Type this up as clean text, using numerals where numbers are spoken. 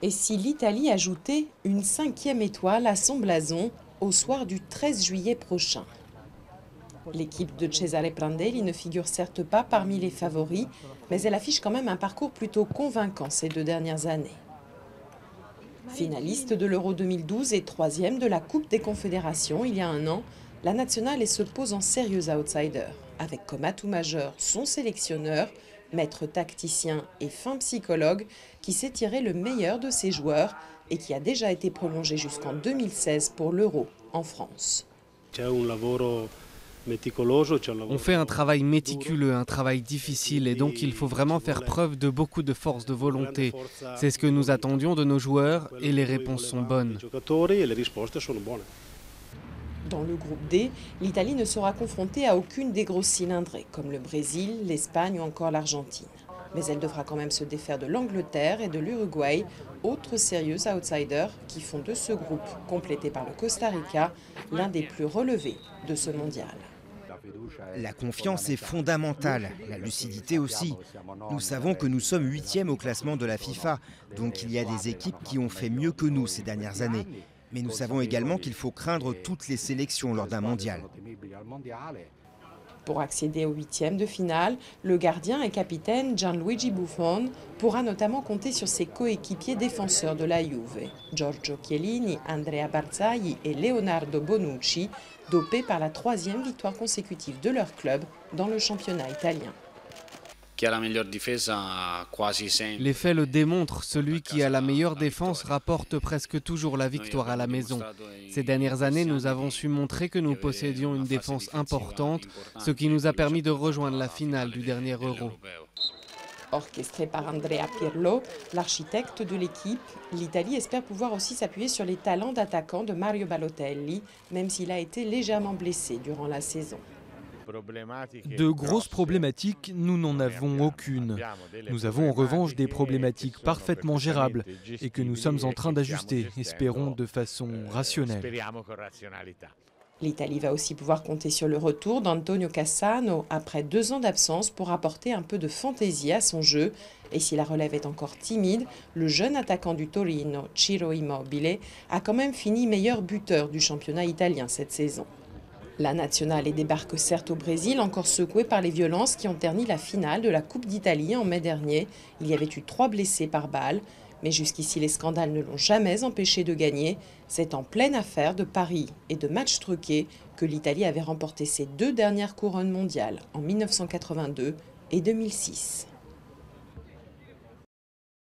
Et si l'Italie ajoutait une 5e étoile à son blason au soir du 13 juillet prochain? L'équipe de Cesare Prandelli ne figure certes pas parmi les favoris, mais elle affiche quand même un parcours plutôt convaincant ces 2 dernières années. Finaliste de l'Euro 2012 et 3e de la Coupe des Confédérations il y a un an, la nationale se pose en sérieux outsider, avec comme atout majeur son sélectionneur, maître tacticien et fin psychologue, qui sait tirer le meilleur de ses joueurs et qui a déjà été prolongé jusqu'en 2016 pour l'Euro en France. On fait un travail méticuleux, un travail difficile et donc il faut vraiment faire preuve de beaucoup de force de volonté. C'est ce que nous attendions de nos joueurs et les réponses sont bonnes. Dans le groupe D, l'Italie ne sera confrontée à aucune des grosses cylindrées, comme le Brésil, l'Espagne ou encore l'Argentine. Mais elle devra quand même se défaire de l'Angleterre et de l'Uruguay, autres sérieux outsiders qui font de ce groupe, complété par le Costa Rica, l'un des plus relevés de ce mondial. La confiance est fondamentale, la lucidité aussi. Nous savons que nous sommes 8e au classement de la FIFA, donc il y a des équipes qui ont fait mieux que nous ces dernières années. Mais nous savons également qu'il faut craindre toutes les sélections lors d'un mondial. Pour accéder aux 8e de finale, le gardien et capitaine Gianluigi Buffon pourra notamment compter sur ses coéquipiers défenseurs de la Juve, Giorgio Chiellini, Andrea Barzagli et Leonardo Bonucci, dopés par la 3e victoire consécutive de leur club dans le championnat italien. Les faits le démontrent, celui qui a la meilleure défense rapporte presque toujours la victoire à la maison. Ces dernières années, nous avons su montrer que nous possédions une défense importante, ce qui nous a permis de rejoindre la finale du dernier Euro. Orchestré par Andrea Pirlo, l'architecte de l'équipe, l'Italie espère pouvoir aussi s'appuyer sur les talents d'attaquant de Mario Balotelli, même s'il a été légèrement blessé durant la saison. De grosses problématiques, nous n'en avons aucune. Nous avons en revanche des problématiques parfaitement gérables et que nous sommes en train d'ajuster, espérons de façon rationnelle. L'Italie va aussi pouvoir compter sur le retour d'Antonio Cassano après 2 ans d'absence pour apporter un peu de fantaisie à son jeu. Et si la relève est encore timide, le jeune attaquant du Torino, Ciro Immobile, a quand même fini meilleur buteur du championnat italien cette saison. La nationale débarque certes au Brésil, encore secouée par les violences qui ont terni la finale de la Coupe d'Italie en mai dernier. Il y avait eu 3 blessés par balle. Mais jusqu'ici, les scandales ne l'ont jamais empêché de gagner. C'est en pleine affaire de paris et de matchs truqués que l'Italie avait remporté ses 2 dernières couronnes mondiales en 1982 et 2006.